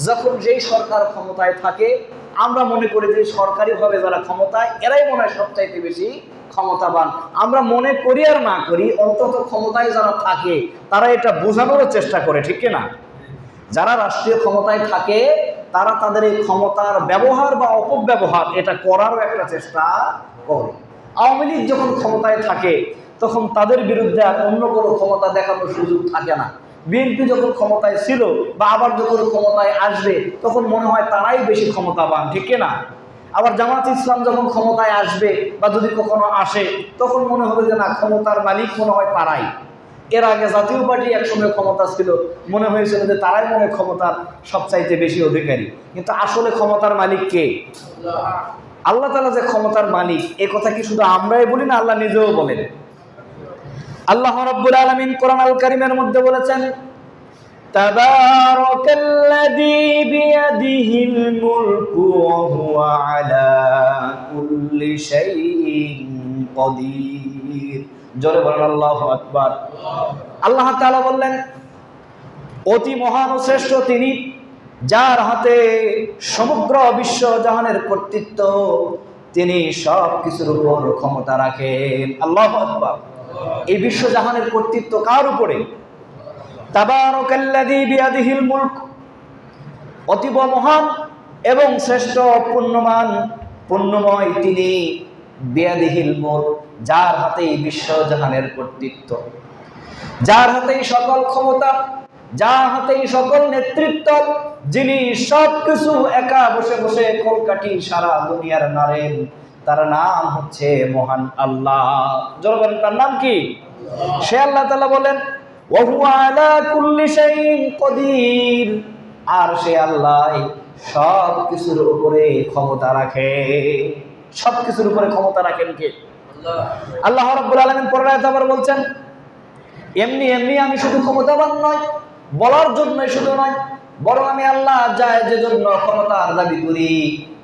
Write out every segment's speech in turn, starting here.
যখন যেই সরকার ক্ষমতায় থাকে আমরা মনে করি যে সরকারিভাবে যারা ক্ষমতায় এরাই মনে হয় সবচাইতে বেশি ক্ষমতাবান। আমরা মনে করি আর না করি, অন্তত ক্ষমতায় যারা থাকে তারা এটা বোঝানোর চেষ্টা করে, ঠিক কিনা? যারা রাষ্ট্রীয় ক্ষমতায় থাকে তারা তাদের এই ক্ষমতার ব্যবহার বা অপব্যবহার এটা করারও একটা চেষ্টা করে। আওয়ামী লীগ যখন ক্ষমতায় থাকে তখন তাদের বিরুদ্ধে আর অন্য কোনো ক্ষমতা দেখানোর সুযোগ থাকে না। বিএনপি যখন ক্ষমতায় ছিল বা আবার যখন ক্ষমতায় আসবে তখন মনে হয় তারাই বেশি ক্ষমতাবান, ঠিক না? আবার জামাত ইসলাম যখন ক্ষমতায় আসবে বা যদি কখনো আসে তখন মনে হবে যে না, ক্ষমতার মালিক মনে হয় তারাই। এর আগে জাতীয় পার্টি একসময় ক্ষমতা ছিল, মনে হয়েছিল যে তারাই মনে ক্ষমতার সবচাইতে বেশি অধিকারী, কিন্তু আসলে ক্ষমতার মালিক কে? আল্লাহ তাআলা যে ক্ষমতার মালিক, এ কথা কি শুধু আমরাই বলি না, আল্লাহ নিজেও বলেন। আল্লাহ রাব্বুল আলামিন কোরআন আল কারীমের মধ্যে বলেছেন, তাবারাকাল্লাযী বিয়াদিহিল মুলকু ওয়া হুয়া আলা কুল্লি শাইইন কাদির। জোরে বলেন আল্লাহু আকবার। আল্লাহ তাআলা বললেন, অতি মহান ও শ্রেষ্ঠ তিনি, যার হাতে সমগ্র বিশ্ব জাহানের কর্তৃত্ব, তিনি সব কিছুর উপর ক্ষমতা রাখেন। আল্লাহু আকবার। এই বিশ্ব জাহানের কর্তৃত্ব কার উপরে? তাবারাকাল্লাযী বিয়াদিহিল মুলক, অতীব মহান এবং শ্রেষ্ঠ, পুণ্যমান পুণ্যময় তিনি। বিয়াদিহিল মুলক, যার হাতে বিশ্ব জাহানের কর্তৃত্ব, যার হাতে সকল ক্ষমতা, যার হাতে সকল নেতৃত্ব, যিনি সবকিছু একা বসে বসে কলকাঠি সারা দুনিয়ার নাড়েন, তার নাম হচ্ছে মহান আল্লাহ। জনগণ, তার নাম কি? সে আল্লাহ তাআলা বলেন, ওয়া হুয়া আলা কুল্লি শাইইন কাদির, আর সে আল্লাহ সব কিছুর উপরে ক্ষমতা রাখে। সব কিছুর উপরে ক্ষমতা রাখেন কে? আল্লাহ রাব্বুল আলামিন পরের আয়াতে আবার বলছেন, এমনি এমনি আমি শুধু ক্ষমতাবান নয়, বলার জন্যই শুধু নয়, বরং আমি আল্লাহ যায় যে জন্য ক্ষমতার দাবি করি।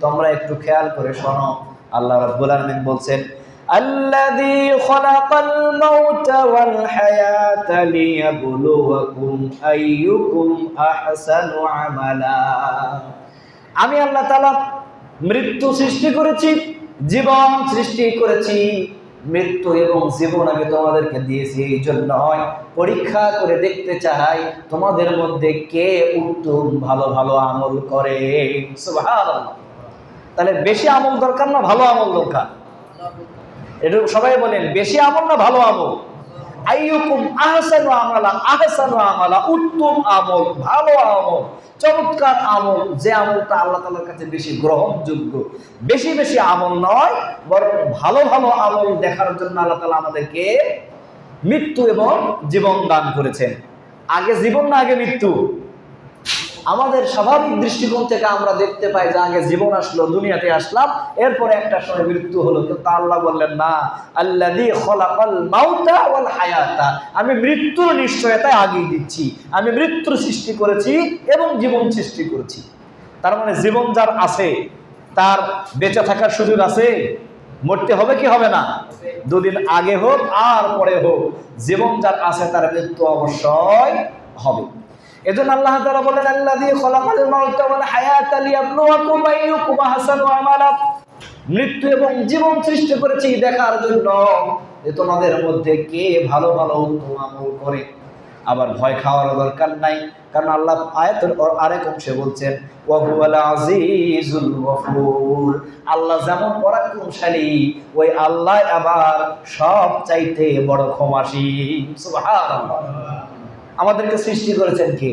তোমরা একটু খেয়াল করে শোনো। আল্লাহ রাব্বুল আলামিন বলছেন, আল্লাযী খালাকাল মাউতা ওয়াল হায়াতা লিয়াবলুয়াকুম আইয়ুকুম আহসানু আমালা। আমি আল্লাহ তাআলা মৃত্যু সৃষ্টি করেছি, জীবন সৃষ্টি করেছি। মৃত্যু এবং জীবন আমি তোমাদেরকে দিয়েছি এই জন্য পরীক্ষা করে দেখতে চাই তোমাদের মধ্যে কে উত্তম ভালো ভালো আমল করে। সুবহানাল্লাহ। তাহলে বেশি আমল দরকার না ভালো আমল দরকার? এটা সবাই বলেন, বেশি আমল না ভালো আমল? আইয়ুকুম আহসানু আমালা, আহসানু আমালা, উত্তম আমল, ভালো আমল, চমৎকার আমল, যে আমলটা আল্লাহ তাআলার কাছে বেশি গ্রহণযোগ্য। বেশি বেশি আমল নয়, বরং ভালো ভালো আমল দেখার জন্য আল্লাহ তাআলা আমাদেরকে মৃত্যু এবং জীবন দান করেছেন। আগে জীবন না আগে মৃত্যু? আমাদের স্বাভাবিক দৃষ্টিকোণ থেকে আমরা দেখতে পাই যে আগে জীবন আসলো, দুনিয়াতে আসলাম, এরপরে একটা সময় মৃত্যু হলো। কিন্তু আল্লাহ বললেন না, আল্লাযী খালাকাল মাউতা ওয়াল হায়াতা, আমি মৃত্যুর নিশ্চয়তা আগেই দিচ্ছি। আমি মৃত্যুর সৃষ্টি করেছি এবং জীবন সৃষ্টি করেছি। তার মানে জীবন যার আছে তার বেঁচে থাকার সুযোগ আছে। মরতে হবে কি হবে না? দুদিন আগে হোক আর পরে হোক, জীবন যার আছে তার মৃত্যু অবশ্যই হবে। এজন্য আল্লাহ তাআলা বলেন, আল্লাযী খালাকাল মাউতা ওয়াল হায়াতা লিয়াবলুয়াকুম আইয়ুকুম আহসানু আমালা, মৃত্যু এবং জীবন সৃষ্টি করেছি দেখার জন্য যে তোমাদের মধ্যে কে ভালো ভালো উত্তম আমল করে। আবার ভয় খাওয়ার দরকার নাই, কারণ আল্লাহ আয়াতের আরেক অংশে বলছেন, ওয়া হুয়াল আজিজুল গফুর, আল্লাহ যেমন পরাক্রমশালী, ওই আল্লাহ আবার সব চাইতে বড় ক্ষমাশীল। সুবহানাল্লাহ। আমাদেরকে সৃষ্টি করেছেন কে?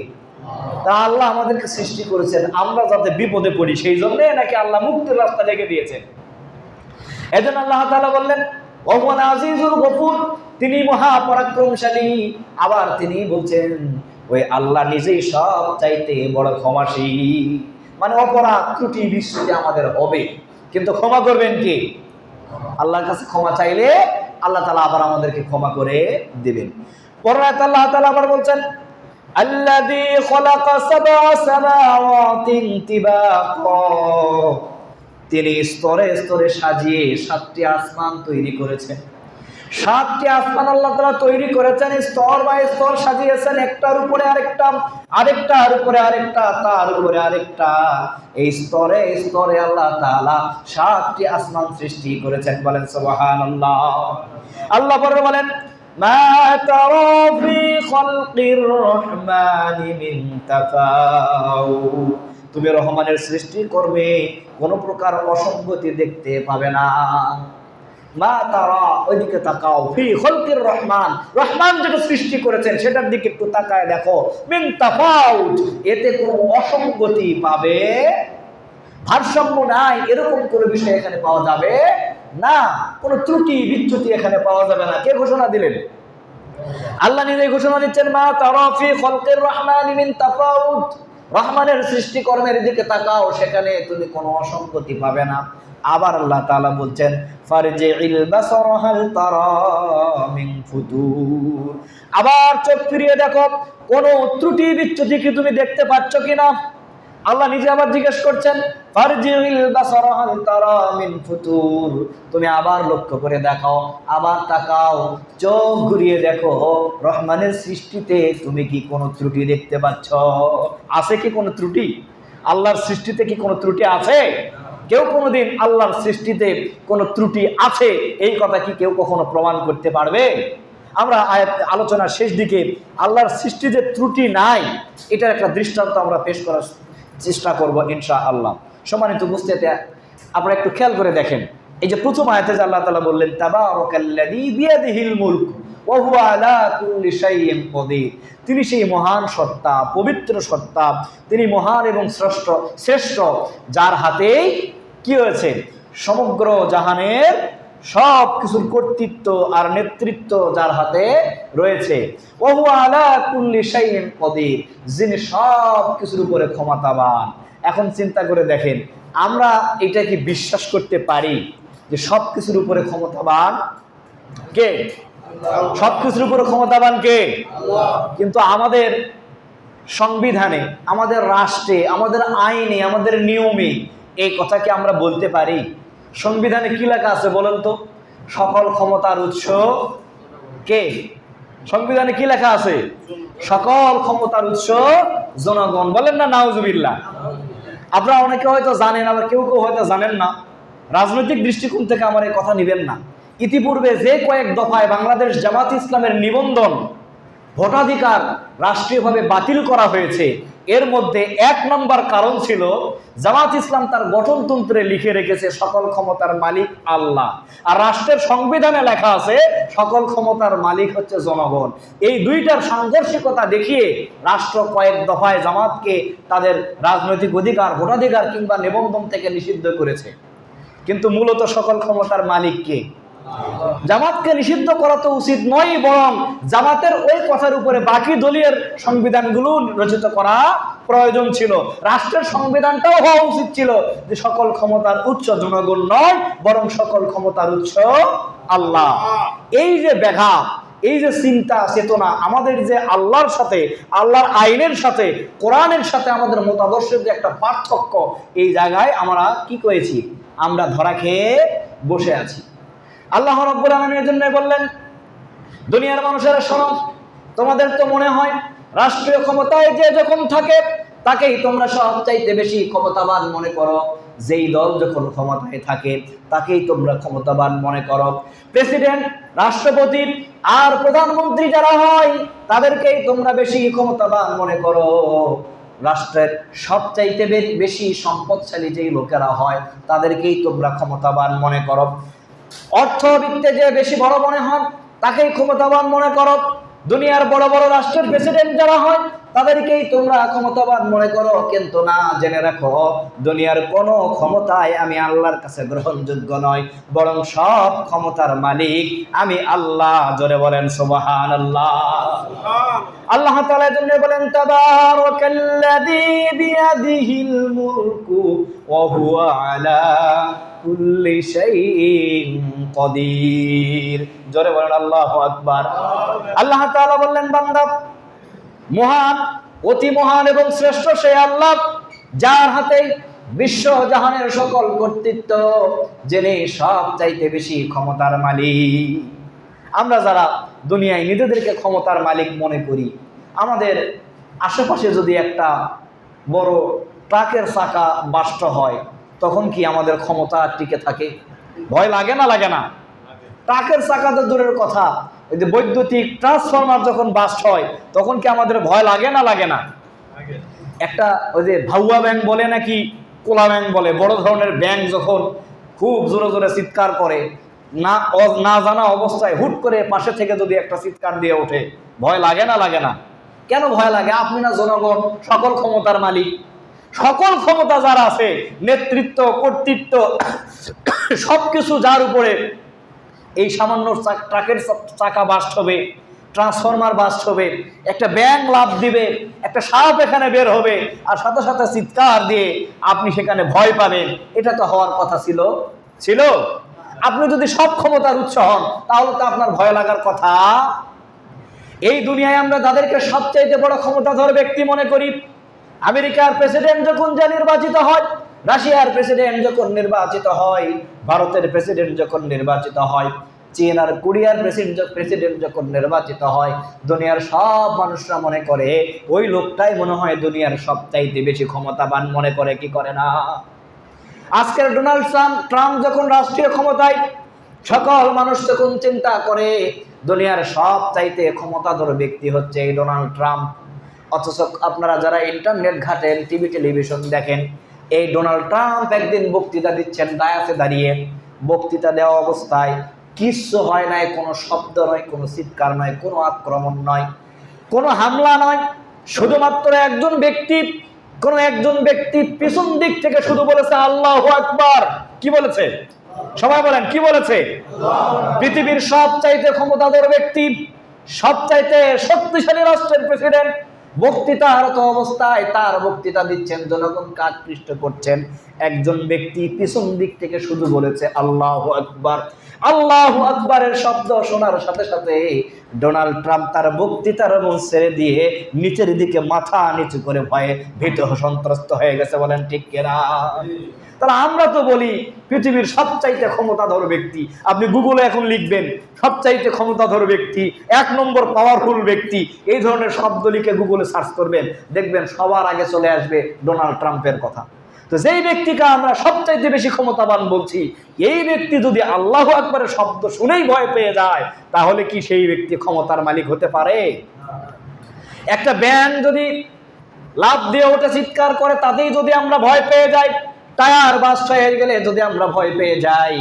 তা আল্লাহ আমাদেরকে সৃষ্টি করেছেন আমরা যাতে বিপদে পড়ি, সেই জন্য নাকি আল্লাহ মুক্তির রাস্তা রেখে দিয়েছেন। এজন্য আল্লাহ তাআলা বললেন, ওয়া হুয়াল আজিজুল গফুর, তিনি মহা পরাক্রমশালী। আবার তিনি বলছেন, ওই আল্লাহ নিজেই সব চাইতে বড় ক্ষমাশীল। মানে অপরাধ ত্রুটি বিচ্যুতি আমাদের হবে, কিন্তু ক্ষমা করবেন কে? আল্লাহর কাছে ক্ষমা চাইলে আল্লাহ তাআলা আবার আমাদেরকে ক্ষমা করে দিবেন। পরে আল্লাহ তাআলা আবার বলছেন, আল্লাযী খালাকা সাবআ সামাওয়াতিন তিবাকা, তিনি স্তরে স্তরে সাজিয়ে 7টি আসমান তৈরি করেছেন। সাতটি আসমান আল্লাহ তাআলা তৈরি করেছেন, স্তর বাই স্তর সাজিয়েছেন, একটার উপরে আরেকটা, আরেকটার উপরে আরেকটা, তার উপরে আরেকটা। এই স্তরে স্তরে আল্লাহ তাআলা সাতটি আসমান সৃষ্টি করেছেন। বলেন সুবহানাল্লাহ। আল্লাহ পরে বলেন, মা তারা ফি খালকির রহমানি মিন তাফাউত, তুমি রহমানের সৃষ্টি করবে কোন প্রকার অসঙ্গতি দেখতে পাবে না। মা তারা, ওইদিকে তাকাও, ফি খালকির রহমান, রহমান যেটা সৃষ্টি করেছেন সেটার দিকে একটু তাকায় দেখো, মিন তাফাউত, এতে কোনো অসঙ্গতি পাবে, ভারসাম্য নাই, এরকম কোনো বিষয় এখানে পাওয়া যাবে না, কোনো ত্রুটি বিচ্যুতি এখানে পাওয়া যাবে না। কে ঘোষণা দিলেন? আল্লাহ নিজেই ঘোষণা দিচ্ছেন, মা তারা ফি খালকির রহমানি মিন তাফাউত, রহমানের সৃষ্টিকর্মের দিকে তাকাও, সেখানে তুমি কোনো অসঙ্গতি পাবে না। আবার আল্লাহ তাআলা বলছেন, ফারজিল বাসার হাল তারা মিন ফুতুর, আবার চোখ ফিরিয়ে দেখো কোনো ত্রুটি বিচ্যুতি কি তুমি দেখতে পাচ্ছ কিনা। আল্লাহ নিজে আবার জিজ্ঞেস করছেন, ফারজিল বাসার হাল তারা মিন ফুতুর, তুমি আবার লক্ষ্য করে দেখো, আবার তাকাও, চোখ ঘুরিয়ে দেখো, রহমানের সৃষ্টিতে তুমি কি কোনো ত্রুটি দেখতে পাচ্ছ? আছে কি কোনো ত্রুটি? আল্লাহর সৃষ্টিতে কি কোনো ত্রুটি আছে? কেউ কোনোদিন আল্লাহর সৃষ্টিতে কোনো ত্রুটি আছে এই কথা কি কেউ কখনো প্রমাণ করতে পারবে? আমরা আলোচনার শেষ দিকে আল্লাহর সৃষ্টিতে ত্রুটি নাই এটার একটা দৃষ্টান্ত আমরা পেশ করার চেষ্টা করব ইনশাআল্লাহ। সম্মানিত উপস্থিতি, আপনারা একটু খেয়াল করে দেখেন, এই যে প্রথম আয়াতে যে আল্লাহ তাআলা বললেন, তাবারাকাল্লাযী বিয়াদিহিল মুলক ওয়া হুয়া আলা কুল্লি শাইইন কাদির, তিনি সেই মহান সত্তা, পবিত্র সত্তা, তিনি মহান এবং শ্রেষ্ঠ, যার হাতেই কি হয়েছে, সমগ্র জাহানের সব কিছুর কর্তৃত্ব আর নেতৃত্ব যার হাতে রয়েছে। ওয়া হুয়া আলা কুল্লি শাইইন কাদির, যিনি সব কিছুর উপরে ক্ষমতাবান। এখন চিন্তা করে দেখেন, আমরা এটা কি বিশ্বাস করতে পারি যে সব কিছুর উপরে ক্ষমতাবান কে? সব কিছুর উপরে ক্ষমতাবান কে? কিন্তু আমাদের সংবিধানে, আমাদের রাষ্ট্রে, আমাদের আইনে, আমাদের নিয়মে এই কথা কি আমরা বলতে পারি? সংবিধানে কি লেখা আছে বলেন তো? সকল ক্ষমতার উৎস কে? সংবিধানে কি লেখা আছে? সকল ক্ষমতার উৎস জনগণ। বলেন না নাউজুবিল্লাহ। আপনারা অনেকে হয়তো জানেন, আবার কেউ কেউ হয়তো জানেন না। রাজনৈতিক দৃষ্টিকোণ থেকে আমার এই কথা নিবেন না। ইতিপূর্বে যে কয়েক দফায় বাংলাদেশ জামাত ইসলামের নিবন্ধন, ভোটাধিকার রাষ্ট্রীয়ভাবে বাতিল করা হয়েছে, এর মধ্যে এক নম্বর কারণ ছিল জামাত ইসলাম তার গঠনতন্ত্রে লিখে রেখেছে সকল ক্ষমতার মালিক আল্লাহ, আর রাষ্ট্রের সংবিধানে লেখা আছে সকল ক্ষমতার মালিক হচ্ছে জনগণ। এই দুইটার সাংঘর্ষিকতা দেখিয়ে রাষ্ট্র কয়েক দফায় জামাতকে তাদের রাজনৈতিক অধিকার, ভোটাধিকার কিংবা নিবন্ধন থেকে নিষিদ্ধ করেছে। কিন্তু মূলত সকল ক্ষমতার মালিক কে? জামাতকে নিষিদ্ধ করা তো উচিত নয়, বরং জামাতের ওই কথার উপরে বাকি দলীয় সংবিধানগুলো রচিত করা প্রয়োজন ছিল। রাষ্ট্রের সংবিধানটাও হওয়া উচিত ছিল যে সকল ক্ষমতার উৎস জনগণ নয়, বরং সকল ক্ষমতার উৎস আল্লাহ। এই যে ব্যাঘাত, এই যে চিন্তা চেতনা, আমাদের যে আল্লাহর সাথে, আল্লাহর আইনের সাথে, কোরআনের সাথে আমাদের মতাদর্শের যে একটা পার্থক্য, এই জায়গায় আমরা কি করেছি? আমরা ধরা খেয়ে বসে আছি। আল্লাহ রাব্বুল আলামিন এর জন্য বললেন, দুনিয়ার মানুষেরা শোনো, তোমাদের তো মনে হয় রাষ্ট্রীয় ক্ষমতায় যে যখন থাকে তাকেই তোমরা সবচাইতে বেশি ক্ষমতাবান মনে করো। যেই দল যখন ক্ষমতায় থাকে তাকেই তোমরা ক্ষমতাবান মনে করো। প্রেসিডেন্ট, রাষ্ট্রপতি আর প্রধানমন্ত্রী যারা হয় তাদেরকেই তোমরা বেশি ক্ষমতাবান মনে করো। রাষ্ট্রের সবচাইতে বেশি সম্পদশালী যেই লোকেরা হয় তাদেরকেই তোমরা ক্ষমতাবান মনে করো। অর্থবিত্তে যে বেশি বড় মনে হয় তাকেই ক্ষমতাবান মনে করো। দুনিয়ার বড় বড় রাষ্ট্রের প্রেসিডেন্ট যারা হয় তাদেরকেই তোমরা ক্ষমতাবান মনে করো। কিন্তু না, জেনে রাখো, দুনিয়ার কোনো ক্ষমতায় আমি আল্লাহর কাছে গ্রহণযোগ্য নয়, বরং সব ক্ষমতার মালিক আমি আল্লাহ। জোরে বলেন সুবহানাল্লাহ। আল্লাহ তাআলা জন্য বলেন, তাবারাকাল্লাযী বিয়াদিহিল মুলকু ওয়া হুয়া আলা কুল্লি শাইইন কাদির। জোরে বলেন আল্লাহু আকবার। আল্লাহ তাআলা বললেন, বান্দা, মহান, অতি মহান এবং শ্রেষ্ঠ সেই আল্লাহ যার হাতে বিশ্ব জাহানের সকল কর্তৃত্ব, যিনি সব চাইতে বেশি ক্ষমতার মালিক। আমরা যারা দুনিয়ায় নিজেদেরকে ক্ষমতার মালিক মনে করি, আমাদের আশেপাশে যদি একটা বড় ট্রাকের চাকা বাস্ট হয়, তখন কি আমাদের ক্ষমতা টিকে থাকে? ভয় লাগে না লাগে না? ট্রাকের চাকা তো দূরের কথা, ওই যে বৈদ্যুতিক ট্রান্সফরমার যখন বাস্ট হয়, তখন কি আমাদের ভয় লাগে না লাগে না? একটা ওই যে ভাউয়া ব্যাং বলে নাকি কোলা ব্যাং বলে, বড় ধরনের ব্যাং যখন খুব জোরে জোরে চিৎকার করে, না জানা অবস্থায় হুট করে পাশে থেকে যদি একটা চিৎকার দিয়ে ওঠে, ভয় লাগে না লাগে না? কেন ভয় লাগে? আপনি না জনগণ সকল ক্ষমতার মালিক? সকল ক্ষমতা যার আছে, নেতৃত্ব, কর্তৃত্ব, সবকিছু যার উপরে। এই সামান্য ট্রাকের চাকা বাস্ট হবে, ট্রান্সফরমার বাস্ট হবে, একটা ব্যাং লাফ দিবে, একটা সাপ এখানে বের হবে, আর সাথে সাথে চিৎকার দিয়ে আপনি সেখানে ভয় পাবেন। এটা তো হওয়ার কথা ছিল? আপনি যদি সব ক্ষমতার উৎস হন, তাহলে তো আপনার ভয় লাগার কথা। এই দুনিয়ায় আমরা তাদেরকে সবচাইতে বড় ক্ষমতাধর ব্যক্তি মনে করি। আমেরিকার প্রেসিডেন্ট যখন যা নির্বাচিত হয়, রাশিয়ার প্রেসিডেন্ট যখন নির্বাচিত হয়, ভারতের প্রেসিডেন্ট যখন নির্বাচিত হয়, চীন আর কোরিয়ার প্রেসিডেন্ট যখন নির্বাচিত হয়, দুনিয়ার সব মানুষরা মনে করে ওই লোকটাই মনে হয় দুনিয়ার সবচাইতে বেশি ক্ষমতাবান মনে করে, কি করে না? আজকের ডোনাল্ড ট্রাম্প যখন রাষ্ট্রীয় ক্ষমতায়, সকল মানুষ তখন চিন্তা করে দুনিয়ার সবচাইতে ক্ষমতাধর ব্যক্তি হচ্ছে এই ডোনাল্ড ট্রাম্প। অথচ আপনারা যারা ইন্টারনেট ঘাটেন, টিভি টেলিভিশন দেখেন, এই ডোনাল্ড ট্রাম্প একদিন বক্তৃতা দিচ্ছেন ডায়াসে দাঁড়িয়ে। বক্তৃতা দেওয়া অবস্থায় কিচ্ছু হয় নাই, কোনো শব্দ নয়, কোনো চিৎকার নয়, কোনো আক্রমণ নয়, কোনো হামলা নয়। শুধুমাত্র একজন ব্যক্তি পিছন দিক থেকে শুধু বলেছে আল্লাহু আকবার। কি বলেছে? সবাই বলেন, কি বলেছে? পৃথিবীর সবচাইতে ক্ষমতাধর ব্যক্তি, সবচাইতে শক্তিশালী রাষ্ট্রের প্রেসিডেন্ট বক্তৃতারত অবস্থায় তার বক্তৃতা দিচ্ছেন, জনগণকে আকৃষ্ট করছেন। একজন ব্যক্তি পিছন দিক থেকে শুধু বলেছে আল্লাহু আকবার। আল্লাহু আকবারের শব্দ শোনার সাথে সাথে ডোনাল্ড ট্রাম্প তার বক্তৃতার মঞ্চ ছেড়ে দিয়ে নিচের দিকে মাথা নিচু করে ভয়ে ভীত সন্ত্রস্ত হয়ে গেছে। বলেন ঠিক কিনা? তাহলে আমরা তো বলি পৃথিবীর সবচাইতে ক্ষমতাধর ব্যক্তি, আপনি গুগলে এখন লিখবেন সবচাইতে ক্ষমতাধর ব্যক্তি, 1 নম্বর পাওয়ারফুল ব্যক্তি, এই ধরনের শব্দ লিখে গুগলে সার্চ করবেন, দেখবেন সবার আগে চলে আসবে ডোনাল্ড ট্রাম্পের কথা। তো যেই ব্যক্তিকে আমরা সবচাইতে বেশি ক্ষমতাবান বলছি, এই ব্যক্তি যদি আল্লাহু আকবারের শব্দ শুনেই ভয় পেয়ে যায়, তাহলে কি সেই ব্যক্তি ক্ষমতার মালিক হতে পারে? একটা ব্যাং যদি লাফ দিয়ে ওঠে, চিৎকার করে, তাতেই যদি আমরা ভয় পেয়ে যাই, টায়ার বাস্ট হয়ে গেলে যদি আমরা ভয় পেয়ে যাই,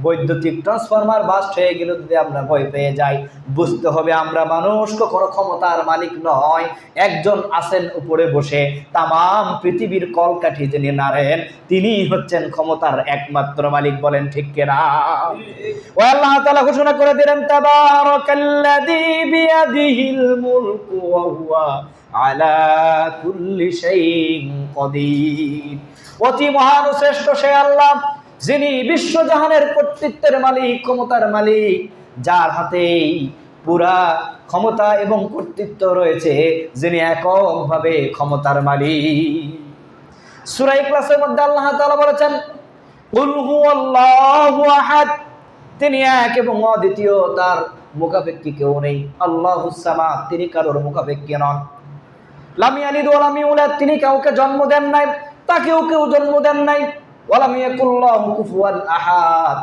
বৈদ্যুতিক ট্রান্সফরমার বাস্ট হয়ে গেলে যদি আমরা ভয় পেয়ে যাই, বুঝতে হবে আমরা মানুষ কখনো ক্ষমতার মালিক নয়। একজন আছেন উপরে বসে, তামাম পৃথিবীর কলকাঠি যিনি নাড়েন, তিনি হচ্ছেন ক্ষমতার একমাত্র মালিক। বলেন ঠিক কিনা? ও আল্লাহ তাআলা ঘোষণা করে দিলেন, তাবারাকাল্লাযী বিয়াদিহিল মুলকু ওয়া হুয়া আলা কুল্লি শাইইন কাদির। অতি মহান ও শ্রেষ্ঠ সে আল্লাহ, যিনি বিশ্বজাহানের কর্তৃত্বের মালিক, ক্ষমতার মালিক, যার হাতেই পুরা ক্ষমতা এবং কর্তৃত্ব রয়েছে, যিনি এককভাবে ক্ষমতার মালিক। সূরা ইখলাসের মধ্যে আল্লাহ তাআলা বলেছেন, কুল হুয়াল্লাহু আহাদ, তিনি এক এবং অদ্বিতীয়, তার মুখাপেক্ষী কেউ নেই। আল্লাহুস সামাদ, তিনি কারোর মুখাপেক্ষী নন। লাম ইয়ালিদ ওয়া লাম ইউলাদ, তিনি কাউকে জন্ম দেন নাই, তাকেও কেউ জন্ম দেন নাই। ওয়ালাম ইয়াকুল্লাহু কুফুয়ান আহাদ।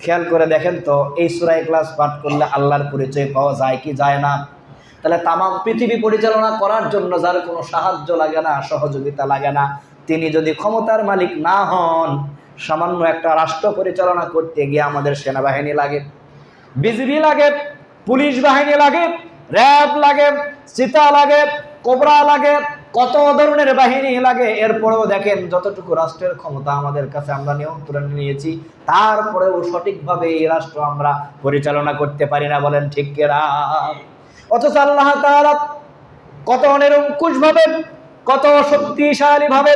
খেয়াল করে দেখেন তো, এই সূরা ইখলাস পাঠ করলে আল্লাহর পরিচয় পাওয়া যায় কি যায় না? তাহলে তামাম পৃথিবী পরিচালনা করার জন্য যার কোনো সাহায্য লাগে না, সহযোগিতা লাগে না, তিনি যদি ক্ষমতার মালিক না হন, সামান্য একটা রাষ্ট্র পরিচালনা করতে গিয়ে আমাদের সেনাবাহিনী লাগে, বিজিবি লাগে, পুলিশ বাহিনী লাগে, র্যাব লাগে, চিতা লাগে, কোবরা লাগে, কত ধরনের বাহিনী লাগে। এরপরেও দেখেন যতটুকু রাষ্ট্রের ক্ষমতা আমাদের কাছে আমরা নিয়ন্ত্রণে নিয়েছি, তারপরেও সঠিকভাবে এই রাষ্ট্র আমরা পরিচালনা করতে পারি না। বলেন ঠিক কিনা? অথচ আল্লাহ তাআলা কত নিরঙ্কুশ ভাবে, কত শক্তিশালী ভাবে,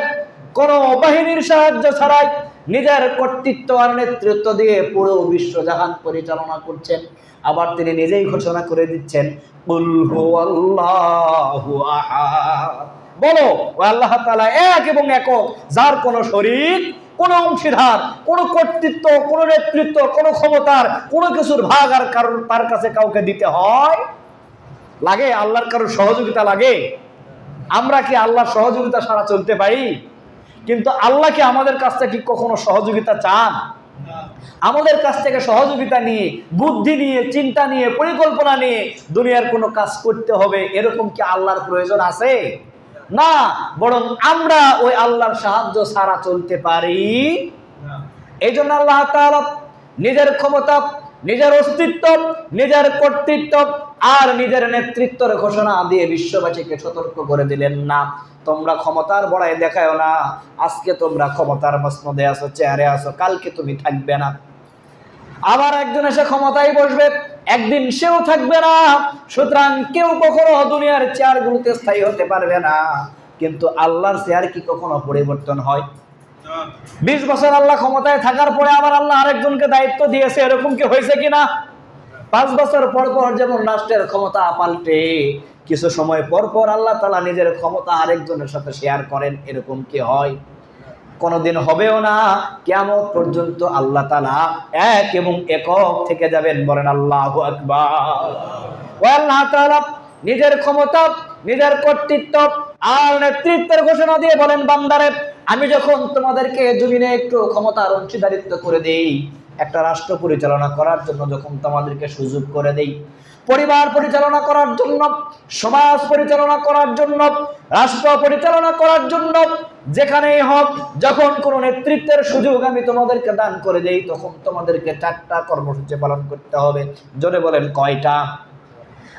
কোন বাহিনীর সাহায্য ছাড়াই নিজের কর্তৃত্ব আর নেতৃত্ব দিয়ে পুরো বিশ্বজাহান পরিচালনা করছেন। আবার তিনি নিজেই ঘোষণা করে দিচ্ছেন, কুল হুয়াল্লাহু আহাদ, বলো ও আল্লাহ তাআলা এক এবং একক, যার কোনো শরীক কোনো অংশীদার, কোনো কর্তৃত্ব, কোনো নেতৃত্ব, কোনো ক্ষমতার, কোনো কিছুর ভাগ আর কারোর তার কাছে কাউকে দিতে হয় লাগে? আল্লাহর কারোর সহযোগিতা লাগে? আমরা কি আল্লাহর সহযোগিতা ছাড়া চলতে পারি? কিন্তু আল্লাহ কি আমাদের কাছ থেকে কখনো সহযোগিতা চান? আমাদের কাছ থেকে সহযোগিতা নিয়ে, বুদ্ধি নিয়ে, চিন্তা নিয়ে, পরিকল্পনা নিয়ে দুনিয়ার কোনো কাজ করতে হবে এরকম কি আল্লাহর প্রয়োজন আছে? না, বরং আমরা ওই আল্লাহর সাহায্য ছাড়া চলতে পারি। এই জন্য আল্লাহ তাআলা নিজের ক্ষমতা, নিজের অস্তিত্ব, নিজের কর্তৃত্ব আর নিজের নেতৃত্বের ঘোষণা দিয়ে বিশ্ববাসীকে সতর্ক করে দিলেন, না তোমরা ক্ষমতার বড়াই দেখায়ো না। আজকে তোমরা ক্ষমতার মসনদে আছো, চেয়ারে আছো, কালকে তুমি থাকবে না। আবার একজন এসে ক্ষমতায় বসবে, একদিন সেও থাকবে না। সুতরাং কেউ কখনো দুনিয়ার চেয়ারগুলোতে স্থায়ী হতে পারবে না। কিন্তু আল্লাহর চেয়ার কি কখনো পরিবর্তন হয়? 20 বছর আল্লাহ ক্ষমতায় থাকার পরে আবার আল্লাহ আরেকজনকে দায়িত্ব দিয়েছে, এরকম কি হয়েছে কিনা? 5 বছর পর পর যেমন রাষ্ট্রের ক্ষমতা পাল্টে, কিছু সময় পর পর আল্লাহ তাআলা নিজের ক্ষমতা আরেকজনের সাথে শেয়ার করেন, এরকম কি হয়? কোনদিন হবেও না। কিয়ামত পর্যন্ত আল্লাহ তাআলা এক এবং একক থেকে যাবেন। বলেন আল্লাহু আকবার। ওয়া আল্লাহ তাআলা নিজের ক্ষমতা, নিজের কর্তৃত্ব আর নেতৃত্বের ঘোষণা দিয়ে বলেন, বান্দারে আমি যখন তোমাদেরকে জমিনে একটু ক্ষমতার অংশীদারিত্ব করে দেই, একটা রাষ্ট্র পরিচালনা করার জন্য যখন তোমাদেরকে সুযোগ করে দেই, পরিবার পরিচালনা করার জন্য, সমাজ পরিচালনা করার জন্য, রাষ্ট্র পরিচালনা করার জন্য, যেখানেই হোক যখন কোনো নেতৃত্বের সুযোগ আমি তোমাদেরকে দান করে দেই, তখন তোমাদেরকে 4টা কর্মসূচি পালন করতে হবে। জোরে বলেন কয়টা?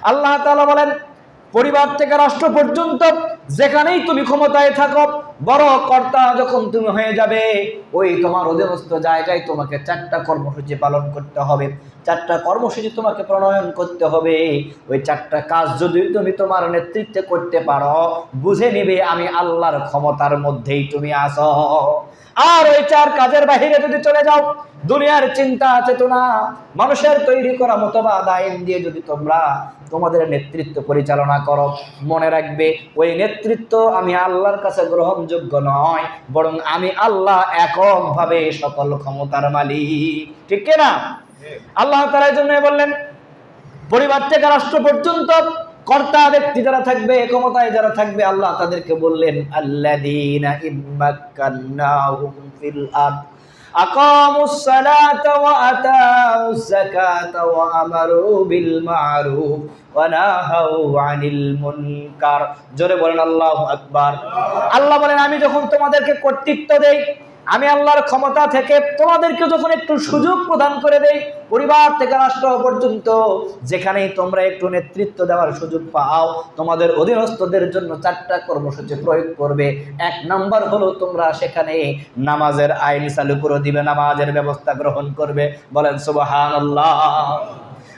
আল্লাহ তাআলা বলেন, পরিবার থেকে রাষ্ট্র পর্যন্ত যেখানেই তুমি ক্ষমতায় থাকো, বড় কর্তা যখন তুমি হয়ে যাবে, ওই তোমার অধীনস্থ জায়গায় তোমাকে 4টা কর্মসূচি পালন করতে হবে। 4টা কর্মসূচি তোমাকে প্রণয়ন করতে হবে। ওই 4টা কাজ যদি তুমি তোমার নেতৃত্বে করতে পারো, বুঝে নিবে আমি আল্লাহর ক্ষমতার মধ্যেই তুমি আছো। আর ওই 4 কাজের বাহিরে যদি চলে যাও, দুনিয়ার চিন্তা চেতনা, মানুষের তৈরি করা মতবাদ আইন দিয়ে যদি তোমরা তোমাদের নেতৃত্ব পরিচালনা করো, মনে রাখবে ওই নেতৃত্ব আমি আল্লাহর কাছে গ্রহণযোগ্য নয়, বরং আমি আল্লাহ এককভাবে সকল ক্ষমতার মালিক। ঠিক কিনা? আল্লাহ তাআলা এই জন্য বললেন, পরিবার থেকে রাষ্ট্র পর্যন্ত কর্তা ব্যক্তি যারা থাকবে, ক্ষমতায় যারা থাকবে, আল্লাহ তাদেরকে বললেন, আল্লাযীনা ইম্মাক্কান্নাহুম ফিল আরদ আকামুস সালাতা ওয়া আতাউজ যাকাতা ওয়া আমারু বিল মা'রুফ ওয়া নাহাউ আনিল মুনকার। জোরে বলেন আল্লাহু আকবার। আল্লাহ বলেন, আমি যখন তোমাদেরকে কর্তৃত্ব দেই, আমি আল্লাহর ক্ষমতা থেকে তোমাদেরকে যখন একটু সুযোগ প্রদান করে দেই, পরিবার থেকে রাষ্ট্র পর্যন্ত যেখানেই তোমরা একটু নেতৃত্ব দেওয়ার সুযোগ পাও, তোমাদের অধীনস্থদের জন্য 4টা কর্মসূচি প্রয়োগ করবে। 1 নাম্বার হলো তোমরা সেখানে নামাজের আইন চালু করে দিবে, নামাজের ব্যবস্থা গ্রহণ করবে। বলেন সুবহানাল্লাহ।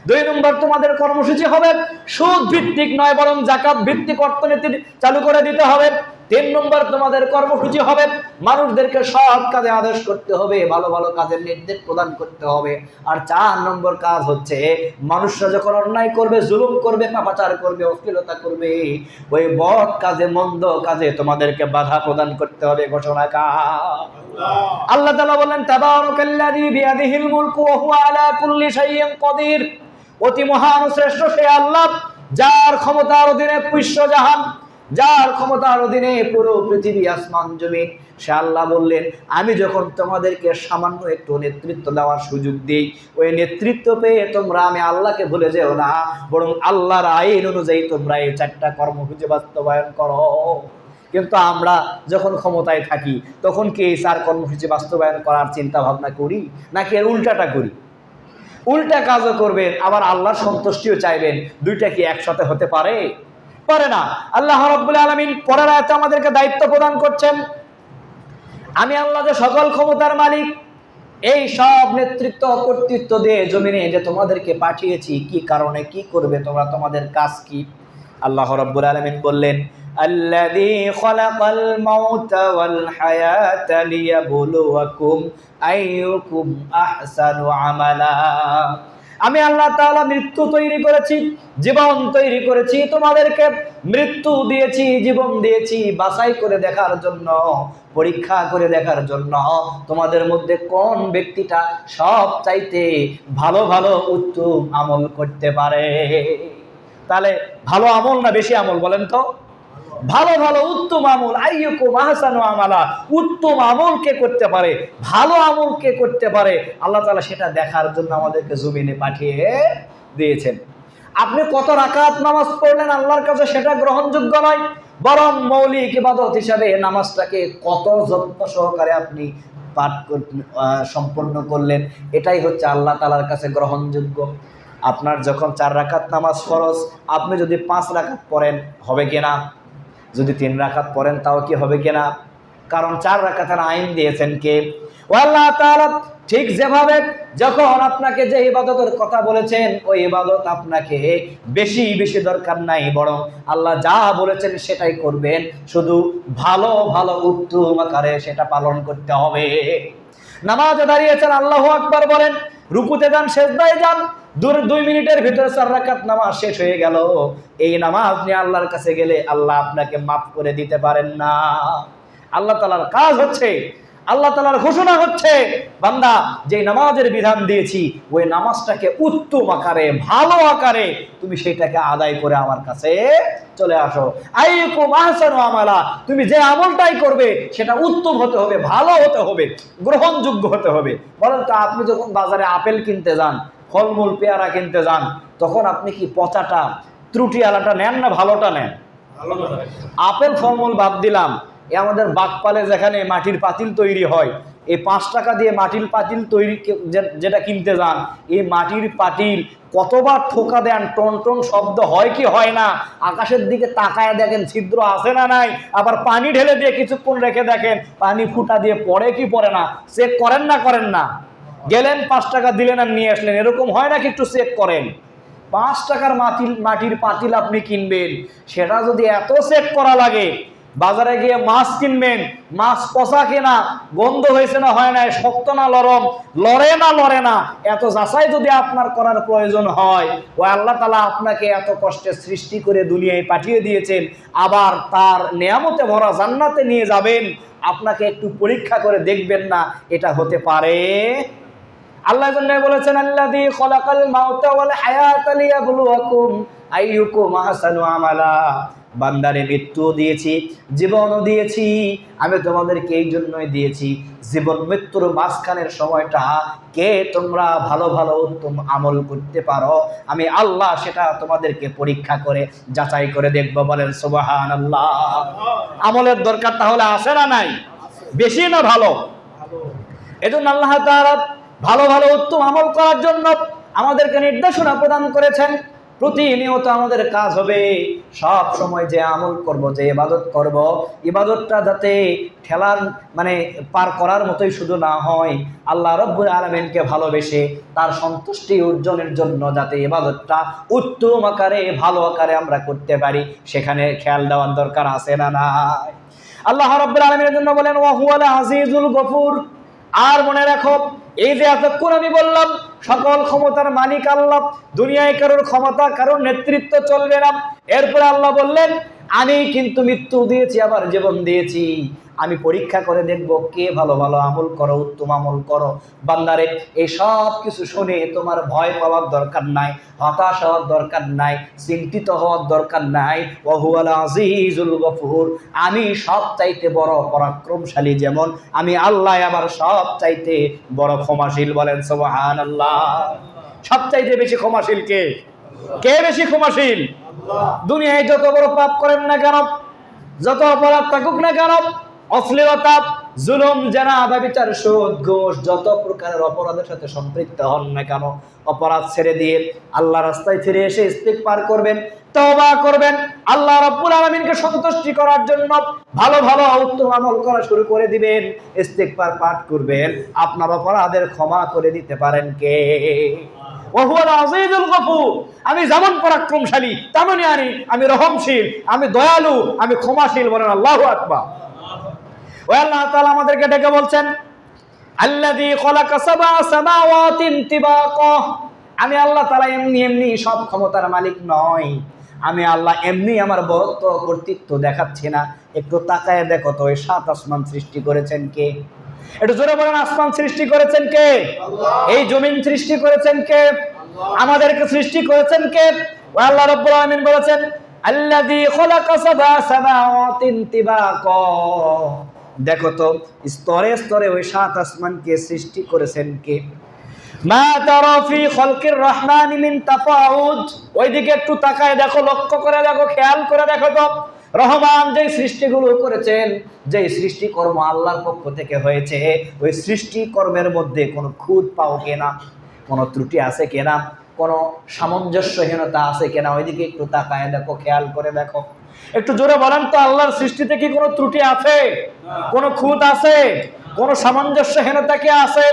2 নম্বর তোমাদের কর্মসূচি হবে সুদ ভিত্তিক নয়, বরং যাকাত ভিত্তিক অর্থনীতি চালু করে দিতে হবে। 3 নম্বর তোমাদের কর্মসূচি হবে মানুষদেরকে সৎ কাজে আদেশ করতে হবে, ভালো ভালো কাজের নির্দেশ প্রদান করতে হবে। আর 4 নম্বর কাজ হচ্ছে, মানুষরা যখন অন্যায় করবে, জুলুম করবে, পাপাচার করবে, অশ্লীলতা করবে, ওই বদ কাজে, মন্দ কাজে তোমাদেরকে বাধা প্রদান করতে হবে। ঘোষণাকার আল্লাহ তাআলা বলেন, তাবারাকাল্লাযী বিয়াদিহিল মুলকু ওয়া হুয়া আলা কুল্লি শাইইন কাদির। অতি মহান শ্রেষ্ঠ সেই আল্লাহ, যার ক্ষমতার অধীনে বিশ্বজাহান, যার ক্ষমতার অধীনে পুরো পৃথিবী, আসমান জমিন। সে আল্লাহ বললেন, আমি যখন তোমাদেরকে সামান্য একটু নেতৃত্ব দেওয়ার সুযোগ দিই, ওই নেতৃত্ব পেয়ে তোমরা আমি আল্লাহকে ভুলে যেও না, বরং আল্লাহর আইন অনুযায়ী তোমরা এই 4টা কর্মসূচি বাস্তবায়ন করো। কিন্তু আমরা যখন ক্ষমতায় থাকি, তখন কি এই 4 কর্মসূচি বাস্তবায়ন করার চিন্তা ভাবনা করি, নাকি এর উল্টাটা করি? উল্টা কাজও করবেন, আবার আল্লাহর সন্তুষ্টিও চাইবেন। 2টা কি একসাথে হতে পারে? পারে না। আল্লাহ রাব্বুল আলামিন পরের আয়াতে আমাদেরকে দায়িত্ব প্রদান করছেন, আমি আল্লাহ যে সকল ক্ষমতার মালিক, এই সব নেতৃত্ব কর্তৃত্ব দিয়ে জমিনে যে তোমাদেরকে পাঠিয়েছি, কি কারণে, কি করবে তোমরা, তোমাদের কাজ কি? আল্লাহ রাব্বুল আলামিন বললেন, আল্লাযী খালাকাল মাউতা ওয়াল হায়াতা লিয়াবলুয়াকুম আইয়ুকুম আহসানু আমালা। আমি আল্লাহ তাআলা মৃত্যু তৈরি করেছি, জীবন তৈরি করেছি, তোমাদেরকে মৃত্যু দিয়েছি, জীবন দিয়েছি বাছাই করে দেখার জন্য, পরীক্ষা করে দেখার জন্য তোমাদের মধ্যে কোন ব্যক্তিটা সব চাইতে ভালো ভালো উত্তম আমল করতে পারে। তাহলে ভালো আমল না বেশি আমল বলেন তো? ভালো ভালো উত্তম আমল, আইয়ুকুম আহসানু আমালা, উত্তম আমল কে করতে পারে, ভালো আমল কে করতে পারে, আল্লাহ তাআলা সেটা দেখার জন্য আমাদেরকে জমিনে পাঠিয়ে দিয়েছেন। আপনি কত রাকাত নামাজ পড়লেন আল্লাহর কাছে সেটা গ্রহণযোগ্য নয়, বরং মৌলিক ইবাদত হিসাবে নামাজটাকে কত যত্ন সহকারে আপনি পাঠ সম্পন্ন করলেন, এটাই হচ্ছে আল্লাহ তাআলার কাছে গ্রহণযোগ্য। আপনার যখন 4 রাকাত নামাজ ফরজ, আপনি যদি 5 রাকাত পড়েন হবে কিনা? যদি 3 রাকাত পড়েন তাও কি হবে কিনা? কারণ 4 রাকাতের আইন দিয়েছেন কে? আল্লাহ তাআলা। ঠিক যেভাবে যখন আপনাকে যে ইবাদতের কথা বলেছেন ওই ইবাদত আপনাকে বেশি বেশি দরকার নাই, বরং আল্লাহ যা বলেছেন সেটাই করবেন, শুধু ভালো ভালো উত্তম আকারে সেটা পালন করতে হবে। নামাজে দাঁড়িয়েছেন, আল্লাহু আকবার বলেন, রুকুতে যান, সিজদায় যান, 2 মিনিটের ভিতরে 4 রাকাত নামাজ শেষ হয়ে গেল। এই নামাজ নিয়ে আল্লাহর কাছে গেলে আল্লাহ আপনাকে মাফ করে দিতে পারেন না। আল্লাহ তাআলার কাজ হচ্ছে, আল্লাহ তাআলার ঘোষণা হচ্ছে, বান্দা যে নামাজের বিধান দিয়েছি ওই নামাজটাকে উত্তম আকারে ভালো আকারে তুমি সেটাকে আদায় করে আমার কাছে চলে আসো। আইয়ুকুম আহসানু আমালা, তুমি যে আমলটাই করবে সেটা উত্তম হতে হবে, ভালো হতে হবে, গ্রহণযোগ্য হতে হবে। বলেন তো, আপনি যখন বাজারে আপেল কিনতে যান, ফলমূল পেয়ারা কিনতে যান, তখন আপনি কি পচাটা ত্রুটিওয়ালাটা নেন না ভালোটা নেন? আপেল ফলমূল বাদ দিলাম, আমাদের বাগপালে যেখানে মাটির পাতিল তৈরি হয়, এই 5 টাকা দিয়ে মাটির পাতিল তৈরি যেটা কিনতে যান, এই মাটির পাতিল কতবার ঠোকা দেন, টন টন শব্দ হয় কি হয় না, আকাশের দিকে তাকায় দেখেন ছিদ্র আছে না নাই, আবার পানি ঢেলে দিয়ে কিছুক্ষণ রেখে দেখেন পানি ফুটা দিয়ে পড়ে কি পড়ে না, চেক করেন না করেন না? গেলেন 5 টাকা দিলেন আর নিয়ে আসলেন, এরকম হয় নাকি? একটু চেক করেন। 5 টাকার মাটির পাতিল আপনি কিনবেন, সেটা যদি এত চেক করা লাগে, বাজারে গিয়ে মাছ কিনবেন, মাছ পচা কিনা, গন্ধ হয়েছে না হয় না, শক্ত না নরম, লড়ে না, এত যাচাই যদি আপনার করার প্রয়োজন হয়, ও আল্লাহ তাআলা আপনাকে এত কষ্টে সৃষ্টি করে দুনিয়ায় পাঠিয়ে দিয়েছেন, আবার তার নিয়ামতে ভরা জান্নাতে নিয়ে যাবেন, আপনাকে একটু পরীক্ষা করে দেখবেন না এটা হতে পারে? আল্লাহ বলেছেন, আল্লাযী খালাকাল মাউতা ওয়াল হায়াতা লিয়াবলুয়াকুম আইয়ুকুম আহসানু আমালা, বান্দারে মৃত্যু দিয়েছি, জীবনও দিয়েছি, আমি তোমাদেরকে এই জন্যই দিয়েছি, জীবন মৃত্যুর মাঝখানের সময়টা কে তোমরা ভালো ভালো উত্তম আমল করতে পারো, আমি আল্লাহ সেটা তোমাদেরকে পরীক্ষা করে যাচাই করে দেখব। বলেন সুবহানাল্লাহ। আমলের দরকার তাহলে আছে না নাই? বেশি না ভালো? এজন্য আল্লাহ তাআলা ভালো ভালো উত্তম আমল করার জন্য আমাদেরকে নির্দেশনা প্রদান করেছেন। প্রতিনিয়ত আমাদের কাজ হবে সব সময় যে আমল করব, যে ইবাদত করব, ইবাদতটা যাতে ঠেলার পার করার মতোই শুধু না হয়, আল্লাহ রাব্বুল আলামিনকে ভালোবেসে তার সন্তুষ্টি অর্জনের জন্য যাতে ইবাদতটা উত্তম আকারে ভালো আকারে আমরা করতে পারি, সেখানে খেয়াল দেওয়ার দরকার আছে না নাই? আল্লাহ রাব্বুল আলামিনের জন্য বলেন, ওয়া হুয়াল আজিজুল গফুর। আর মনে রাখো, এই যে এতক্ষণ আমি বললাম সকল ক্ষমতার মালিক আল্লাহ, দুনিয়ায় কারোর ক্ষমতা কারোর নেতৃত্ব চলবে না। এরপরে আল্লাহ বললেন, আমি কিন্তু মৃত্যু দিয়েছি আবার জীবন দিয়েছি, আমি পরীক্ষা করে দেখব কে ভালো ভালো আমল করো, উত্তম আমল করো। বান্দারে, এই সব কিছু শুনে তোমার ভয় পাওয়ার দরকার নাই, হতাশ হওয়ার দরকার নাই, চিন্তিত হওয়ার দরকার নাই। ওয়া হুয়াল আজিজুল গফুর, আমি সব চাইতে বড় পরাক্রমশালী, যেমন আমি আল্লাহ আবার সব চাইতে বড় ক্ষমাশীল। বলেন সুবহানাল্লাহ। সব চাইতে বেশি ক্ষমাশীল কে? কে বেশি ক্ষমাশীল? দুনিয়ায় যত বড় পাপ করেন না কেন, যত অপরাধ থাকুক না কেন, অশ্লীলতা, জুলুম, জেনা, ব্যভিচার, সুদ, ঘুষ, যত প্রকারের অপরাধের সাথে সম্পৃক্ত হন না কেন, অপরাধ ছেড়ে দিয়ে আল্লাহ রাস্তায় ফিরে এসে ইস্তিগফার করবেন, তওবা করবেন, আল্লাহ রাব্বুল আলামিনকে সন্তুষ্টি করার জন্য ভালো ভালো উত্তম আমল করা শুরু করে দিবেন, ইস্তিগফার পাঠ করবেন, আপনার অপরাধের ক্ষমা করে দিতে পারেন কে? ওয়া হুয়াল আজিজুল গফুর, আমি যেমন পরাক্রমশালী তেমনই আমি রহমশীল, আমি দয়ালু, আমি ক্ষমাশীল। বলেন আল্লাহু আকবার। ওই আল্লাহ তাআলা আমাদেরকে ডেকে বলছেন, আল্লাযী খালাকা সাবআ সামাওয়াতিন তিবাকা, আমি আল্লাহ তাআলা এমনি এমনি সব ক্ষমতার মালিক নয়, আমি আল্লাহ এমনি আমার বরত্ব কর্তৃত্ব দেখাচ্ছি না। একটু তাকায় দেখো তো, এই 7 আসমান সৃষ্টি করেছেন কে? একটু জোরে বলেন, আসমান সৃষ্টি করেছেন কে? এই জমিন সৃষ্টি করেছেন কে? আমাদেরকে সৃষ্টি করেছেন কে? আল্লাহ রাব্বুল আলামিন বলেছেন, আল্লাযী খালাকা সাবআ সামাওয়াতিন তিবাকা। দেখো তো স্তরে স্তরে ওই 7 আসমানকে সৃষ্টি করেছেন কে? মা তারা ফি খালকির রহমানি মিন তাফাউদ। ওইদিকে একটু তাকায় দেখো, লক্ষ্য করে দেখো, খেয়াল করে দেখো তো, রহমান যে সৃষ্টিগুলো করেছেন, যে সৃষ্টিকর্ম আল্লাহর পক্ষ থেকে হয়েছে, ওই সৃষ্টিকর্মের মধ্যে কোনো খুঁত পাও কিনা, কোনো ত্রুটি আছে কিনা, কোনো সামঞ্জস্যহীনতা আছে কিনা, ওইদিকে একটু তাকায় দেখো, খেয়াল করে দেখো। একটু জোরে বলেন তো, আল্লাহর সৃষ্টিতে কি কোনো ত্রুটি আছে? কোনো খুঁত আছে? কোনো সামঞ্জস্যহীনতা কি আছে?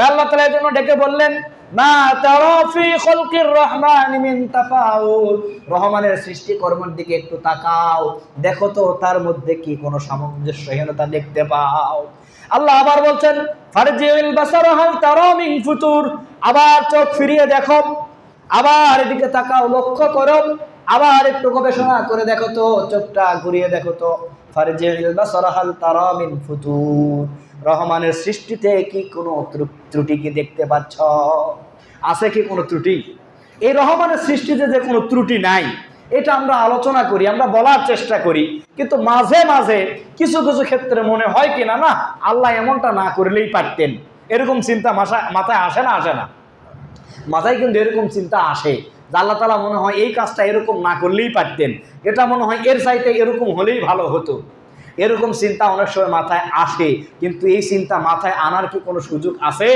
আল্লাহ তাআলা এর জন্য ডেকে বললেন, মা তারা ফি খালকির রহমানি মিন তাফাউত। রহমানের সৃষ্টিকর্মের দিকে একটু তাকাও, দেখো তো তার মধ্যে কি কোনো সামঞ্জস্যহীনতা দেখতে পাও? আল্লাহ আবার বলছেন, ফারজিউল বাসারা হাল তারা মিন ফুতুর। আবার চোখ ফিরিয়ে দেখো, আবার এদিকে তাকাও, লক্ষ্য করো, আবার একটু গবেষণা করে দেখো তো, চোখটা ঘুরিয়ে দেখো তো, ফারজিউল বাসারা হাল তারা মিন ফুতুর। রহমানের সৃষ্টিতে কি কোনো ত্রুটি কি দেখতে পাচ্ছ? আছে কি কোনো ত্রুটি? এই রহমানের সৃষ্টিতে যে কোনো ত্রুটি নাই, এটা আমরা আলোচনা করি, আমরা বলার চেষ্টা করি, কিন্তু মাঝে মাঝে কিছু কিছু ক্ষেত্রে মনে হয় কিনা, না আল্লাহ এমনটা না করলেই পারতেন। এরকম চিন্তা মাথায় আসে না? আসে না? মাথায় কিন্তু এরকম চিন্তা আসে যে আল্লাহ তাআলা মনে হয় এই কাজটা এরকম না করলেই পারতেন, এটা মনে হয় এর চাইতে এরকম হলেই ভালো হতো। এরকম চিন্তা অনেক সময় মাথায় আসে, কিন্তু এই চিন্তা মাথায় আনার কি কোনো সুযোগ আছে?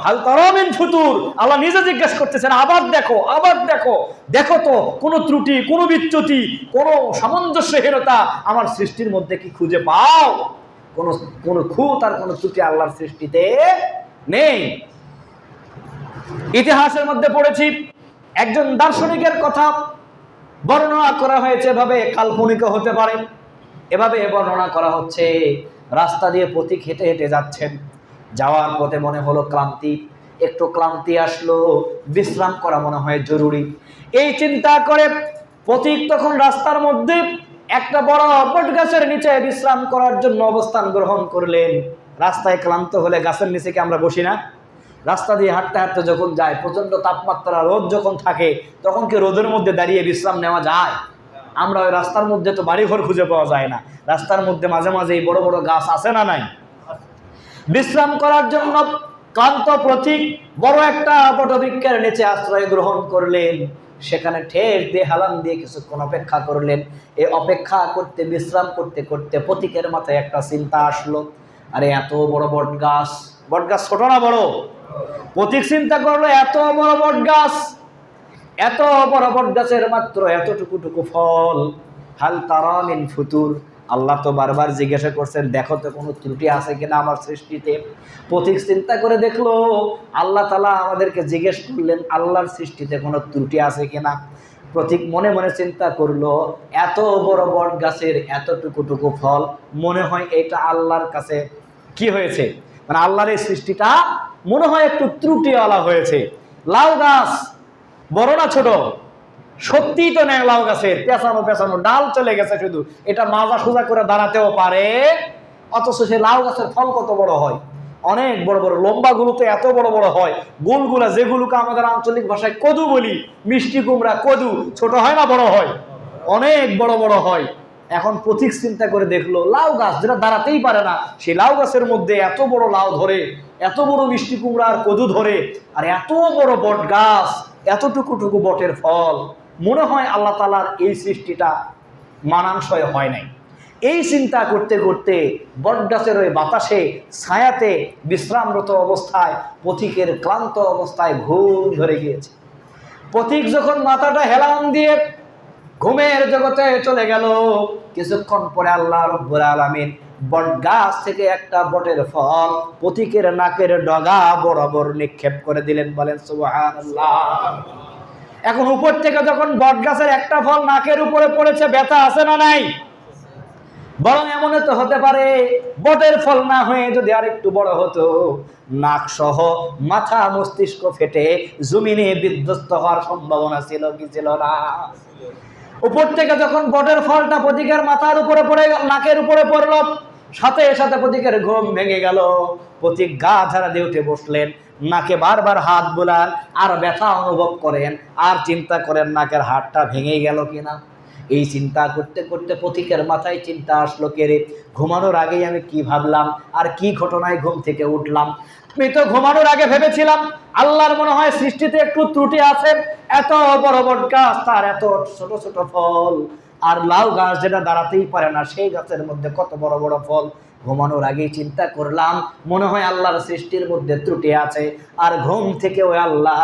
হাল তারা মিন ফুতুর। আল্লাহ নিজে জিজ্ঞেস করতেছেন, আবার দেখো, আবার দেখো, দেখো তো কোনো ত্রুটি, কোনো বিচ্যুতি, কোনো সামঞ্জস্যহীনতা আমার সৃষ্টির মধ্যে কি খুঁজে পাও? কোনো খুঁত আর কোনো ত্রুটি আল্লাহর সৃষ্টিতে নেই। ইতিহাসের মধ্যে পড়েছি, একজন দার্শনিকের কথা বর্ণনা করা হয়েছে, এভাবে কাল্পনিক হতে পারে। এভাবে বর্ণনা করা হচ্ছে, রাস্তা দিয়ে পথিক হেঁটে হেঁটে যাচ্ছেন, যাওয়ার পথে মনে হলো ক্লান্তি, একটু ক্লান্তি আসলো, বিশ্রাম করা মনে হয় জরুরি। এই চিন্তা করে পথিক তখন রাস্তার মধ্যে একটা বড় বট গাছের নিচে বিশ্রাম করার জন্য অবস্থান গ্রহণ করলেন। রাস্তায় ক্লান্ত হলে গাছের নিচে কি আমরা বসি না? রাস্তা দিয়ে হাঁটতে হাঁটতে যখন যায়, প্রচন্ড তাপমাত্রা, রোদ যখন থাকে, তখন কি রোদের মধ্যে দাঁড়িয়ে বিশ্রাম নেওয়া যায়? আমরা ওই রাস্তার মধ্যে তো বাড়িঘর খুঁজে পাওয়া যায় না, রাস্তার মধ্যে মাঝে মাঝে এই বড় বড় গাছ আছে না নাই? বিশ্রাম করার জন্য ক্লান্ত পথিক বড় একটা বটবৃক্ষের নিচে আশ্রয় গ্রহণ করলেন। সেখানে ঠেস দিয়ে হেলান দিয়ে কিছুক্ষণ অপেক্ষা করলেন। এই অপেক্ষা করতে, বিশ্রাম করতে করতে পথিকের মাথায় একটা চিন্তা আসলো, আরে এত বড় বট গাছ, বট গাছ ছোট না বড়? পথিক চিন্তা করলো, এত বড় বট গাছ, এত বড় বট গাছের মাত্র এতটুকু ফল, হাল তারা মিন ফুতুর। আল্লাহ তো বারবার জিজ্ঞাসা করছেন, দেখো তো কোনো ত্রুটি আছে কিনা আমার সৃষ্টিতে। পথিক চিন্তা করে দেখলো, আল্লাহ তাআলা আমাদেরকে জিজ্ঞেস করলেন আল্লাহর সৃষ্টিতে কোনো ত্রুটি আছে কিনা। পথিক মনে মনে চিন্তা করলো, এত বড় বট গাছের এতটুকু ফল, মনে হয় এটা আল্লাহর কাছে কি হয়েছে, মানে আল্লাহর এই সৃষ্টিটা মনে হয় একটু ত্রুটিওয়ালা হয়েছে। লাউ গাছ বড় না ছোট? সত্যি তো নেই, লাউ গাছের পেছানো ডাল চলে গেছে, শুধু এটা মাজা সোজা করে দাঁড়াতেও পারে, অথচ সে লাউ গাছের ফল কত বড় হয়, অনেক বড় বড়, লম্বা গুলো তো এত বড় বড় হয়, গোলগুলা যেগুলোকে আমাদের আঞ্চলিক ভাষায় কদু বলি, মিষ্টি কুমড়া কদু, ছোট হয় না বড় হয়, অনেক বড় বড় হয়। এখন পথিক চিন্তা করে দেখলো, লাউ গাছ যেটা দাঁড়াতেই পারে না, সেই লাউ গাছের মধ্যে এত বড় লাউ ধরে, এত বড় মিষ্টি কুমড়া আর কদু ধরে, আর এত বড় বট গাছ, এতটুকু বটের ফল, মনে হয় আল্লাহ তাআলার এই সৃষ্টিটা মানানসই হয় নাই। এই চিন্তা করতে করতে বটগাছের ওই বাতাসে ছায়াতে বিশ্রামরত অবস্থায় পথিকের ক্লান্ত অবস্থায় ঘুম ধরে গিয়েছে। পথিক যখন মাথাটা হেলান দিয়ে ঘুমের জগতে চলে গেল, কিছুক্ষণ পরে আল্লাহ রাব্বুল আলামিন বটগাছ থেকে একটা বটের ফল পথিকের নাকের ডগা বরাবর নিক্ষেপ করে দিলেন। বলেন সুবহানাল্লাহ। এখন উপর থেকে যখন বটগাছের একটা ফল নাকের উপরে পড়েছে, ব্যথা আছে না নাই? বরং এমন তো হতে পারে বটের ফল না হয়ে যদি আর একটু বড় হতো, নাক সহ মাথা মস্তিষ্ক ফেটে জমিনে বিধ্বস্ত হওয়ার সম্ভাবনা ছিল কি ছিল না? উপর থেকে যখন বটের ফলটা পথিকের মাথার উপরে পড়ে, নাকের উপরে পড়লো, সাথে সাথে পথিকের ঘুম ভেঙে গেল। পথিক গা ঝাড়া দিয়ে উঠে বসলেন, নাকে বারবার হাত বোলান, আর ব্যথা অনুভব করেন, আর চিন্তা করেন নাকের হাড়টা ভেঙে গেল কিনা। এই চিন্তা করতে করতে পথিকের মাথায় চিন্তা আসলো, কে রে, ঘুমানোর আগেই আমি কি ভাবলাম আর কি ঘটনায় ঘুম থেকে উঠলাম। আমি তো ঘুমানোর আগে ভেবেছিলাম আল্লাহর মনে হয় সৃষ্টিতে একটু ত্রুটি আছে, এত বড় বট গাছ তার এত ছোট ছোট ফল, আর লাউ গাছ যেটা দাঁড়াতেই পারে না সেই গাছের মধ্যে কত বড় বড় ফল। ঘুমানোর আগেই চিন্তা করলাম মনে হয় আল্লাহর সৃষ্টির মধ্যে ত্রুটি আছে। আর ঘুম থেকে ওই আল্লাহ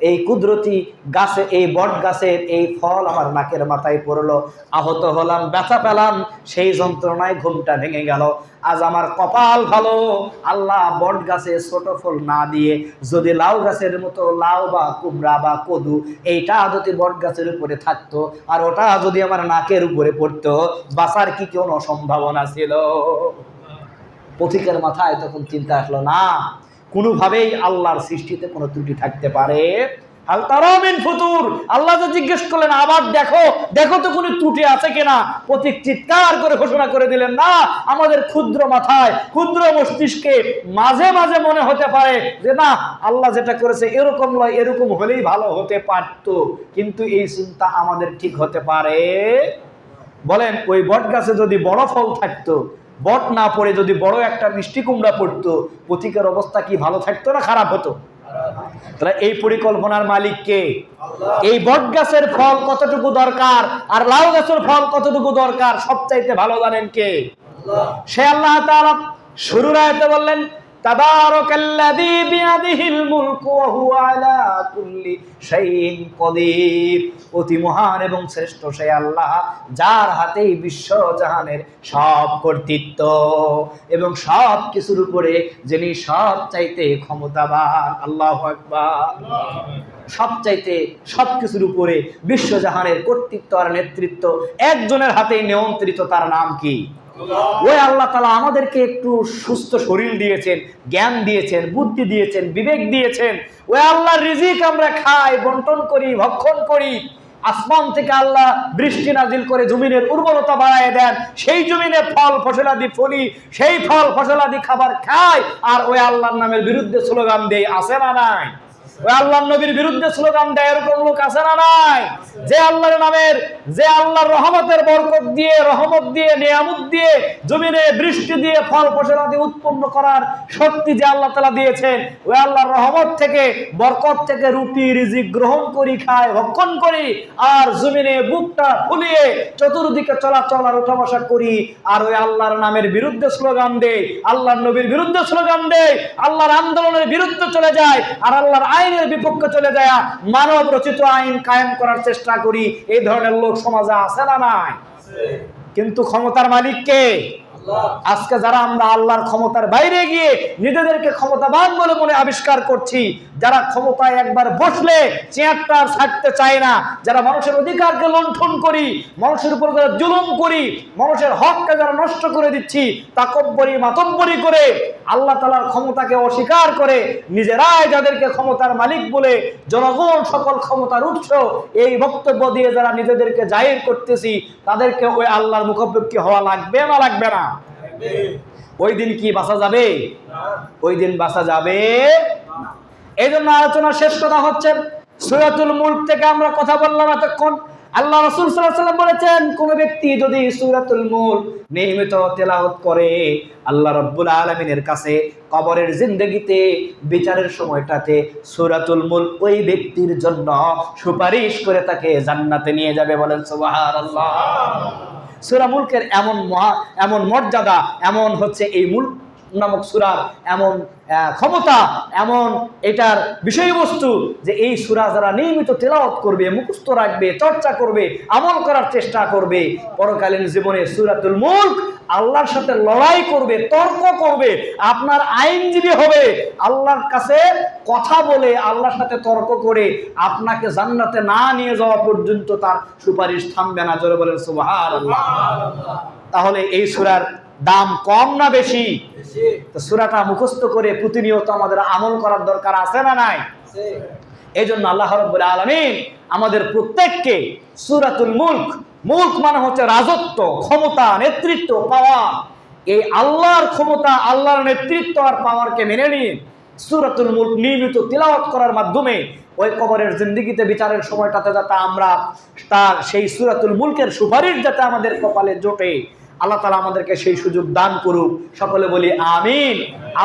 এই কুদরতি গাছে, এই বট গাছের এই ফল আমার নাকের মাথায় পড়লো, আহত হলাম, ব্যথা পেলাম, সেই যন্ত্রণায় ঘুমটা ভেঙে গেল। আজ আমার কপাল ভালো, আল্লাহ বট গাছে ছোট ফল না দিয়ে যদি লাউ গাছের মতো লাউ বা কুমড়া বা কদু এইটা যদি বট গাছের উপরে থাকতো, আর ওটা যদি আমার নাকের উপরে পড়তো, বাঁচার কি কোনো সম্ভাবনা ছিল? পথিকের মাথায় তখন চিন্তা আসলো, না, কোনোভাবেই আল্লাহর সৃষ্টিতে কোনো ত্রুটি থাকতে পারে। হাল তারা মিন ফুতুর, আল্লাহ তো জিজ্ঞেস করলেন আবার দেখো দেখো তো কোনো ত্রুটি আছে কিনা। পথিক চিৎকার করে ঘোষণা করে দিলেন, না, আমাদের ক্ষুদ্র মাথায় ক্ষুদ্র মস্তিষ্কে মাঝে মাঝে মনে হতে পারে যে না, আল্লাহ যেটা করেছে এরকম নয়, এরকম হলেই ভালো হতে পারত, কিন্তু এই চিন্তা আমাদের ঠিক হতে পারে? বলেন, ওই বট গাছে যদি বড় ফল থাকতো, বট না পড়ে যদি বড় একটা মিষ্টি কুমড়া পড়তো, পথিকের অবস্থা কি ভালো থাকতো না খারাপ হতো? তাহলে এই পরিকল্পনার মালিক কে? এই বট গাছের ফল কতটুকু দরকার আর লাউ গাছের ফল কতটুকু দরকার সবচাইতে ভালো জানেন কে? সে আল্লাহ তাআলা শুরুর আয়াতে বললেন, তাবারাকাল্লাযী বিয়াদিহিল মুলকু ওয়া হুয়া আলা কুল্লি শাইইন কদির। অতি মহান এবং শ্রেষ্ঠ সে আল্লাহ, যার হাতেই বিশ্বজাহানের সব কর্তৃত্ব এবং সব কিছুর উপরে যিনি সব চাইতে ক্ষমতাবান। আল্লাহু আকবার। সবচাইতে সবকিছুর উপরে বিশ্বজাহানের কর্তৃত্ব আর নেতৃত্ব একজনের হাতেই নিয়ন্ত্রিত, তার নাম কি? ওই আল্লাহ তাআলা আমাদেরকে একটু সুস্থ শরীর দিয়েছেন, জ্ঞান দিয়েছেন, বুদ্ধি দিয়েছেন, বিবেক দিয়েছেন। ওই আল্লাহর রিজিক আমরা খাই, বন্টন করি, ভক্ষণ করি। আসমান থেকে আল্লাহ বৃষ্টি নাজিল করে জমিনের উর্বরতা বাড়ায় দেন, সেই জমিনে ফল ফসলাদি ফলি, সেই ফল ফসলাদি খাবার খায়, আর ওই আল্লাহর নামের বিরুদ্ধে স্লোগান দেয়, আছে না নাই? ওই আল্লাহর নবীর বিরুদ্ধে স্লোগান দেয় এরকম লোক আছে না নাই? যে আল্লাহর নামের, যে আল্লাহর রহমতের বরকত দিয়ে, রহমত দিয়ে, নিয়ামত দিয়ে, জমিনে বৃষ্টি দিয়ে ফল ফসলাদি উৎপন্ন করার শক্তি যে আল্লাহ তাআলা দিয়েছেন, ওই আল্লাহর রহমত থেকে, বরকত থেকে রুটি রিজিক গ্রহণ করি, খাই, ভক্ষণ করি, আর জমিনে বুকটা ফুলিয়ে চতুর্দিকে চলাচল আর উঠা বসা করি, আর ওই আল্লাহর নামের বিরুদ্ধে স্লোগান দেয়, আল্লাহর নবীর বিরুদ্ধে স্লোগান দেয়, আল্লাহর আন্দোলনের বিরুদ্ধে চলে যায়, আর আল্লাহর আইনের বিপক্ষে চলে যায়, মানব রচিত আইন কায়েম করার চেষ্টা করি। এই ধরনের লোক সমাজে আছে না নাই? কিন্তু ক্ষমতার মালিক কে? আজকে যারা আমরা আল্লাহর ক্ষমতার বাইরে গিয়ে নিজেদেরকে ক্ষমতাবান বলে মনে আবিষ্কার করছি, যারা ক্ষমতায় একবার বসলে চেয়ারটা ছাড়তে চায় না, যারা মানুষের অধিকারকে লুণ্ঠন করি, মানুষের উপর যারা জুলুম করি, মানুষের হককে যারা নষ্ট করে দিচ্ছি, তাকব্বরি মাতব্বরি করে আল্লাহ তাআলার ক্ষমতাকে অস্বীকার করে নিজেরাই যাদেরকে ক্ষমতার মালিক বলে, জনগণ সকল ক্ষমতার উৎস, এই বক্তব্য দিয়ে যারা নিজেদেরকে জাহির করতেছি, তাদেরকে ওই আল্লাহর মুখাপেক্ষী হওয়া লাগবে না লাগবে না? ওই দিন কি বাঁচা যাবে? ওই দিন বাঁচা যাবে। এই জন্য আলোচনা শেষ কথা হচ্ছে সূরাতুল মুলক থেকে আমরা কথা বললাম এতক্ষণ। আল্লাহ রাসূল সাল্লাল্লাহু আলাইহি ওয়াসাল্লাম বলেছেন, কোন ব্যক্তি যদি সূরাতুল মুলক নিয়মিত তেলাওয়াত করে, আল্লাহ রাব্বুল আলামিনের কাছে কবরের জিন্দেগিতে বিচারের সময়টাতে সূরাতুল মুলক ওই ব্যক্তির জন্য সুপারিশ করে তাকে জান্নাতে নিয়ে যাবে। বলেন সুবহানাল্লাহ। সূরা মুলকের এমন মর্যাদা, এমন হচ্ছে এই মুলক নামক সূরার এমন ক্ষমতা, এমন এটার বিষয়বস্তু যে এই সূরা যারা নিয়মিত তেলাওয়াত করবে, মুখস্থ রাখবে, চর্চা করবে, আমল করার চেষ্টা করবে, পরকালীন জীবনে সূরাতুল মুলক আল্লাহর সাথে লড়াই করবে, তর্ক করবে, আপনার আইনজীবী হবে, আল্লাহর কাছে কথা বলে, আল্লাহর সাথে তর্ক করে আপনাকে জান্নাতে না নিয়ে যাওয়া পর্যন্ত তার সুপারিশ থামবে না। জোরে বলেন সুবহানাল্লাহ। তাহলে এই সূরার দাম কম না বেশি? তো সূরাটা মুখস্থ করে প্রতিনিয়ত আমাদের আমল করার দরকার আছে না নাই? এই জন্য আল্লাহ রাব্বুল আলামিন আমাদের প্রত্যেককে সূরাতুল মুলক, মুলক মানে হচ্ছে রাজত্ব, ক্ষমতা, নেতৃত্ব, পাওয়ার, এই আল্লাহর ক্ষমতা, আল্লাহর নেতৃত্ব আর পাওয়ারকে মেনে নিয়ে সূরাতুল মুলক নিয়মিত তিলাওয়াত করার মাধ্যমে ওই কবরের জিন্দেগিতে বিচারের সময়টাতে যাতে আমরা তার সেই সূরাতুল মুলকের সুপারিশ যাতে আমাদের কপালে জোটে, আল্লাহ তাআলা আমাদেরকে সেই সুযোগ দান করুক। সকলে বলি আমিন।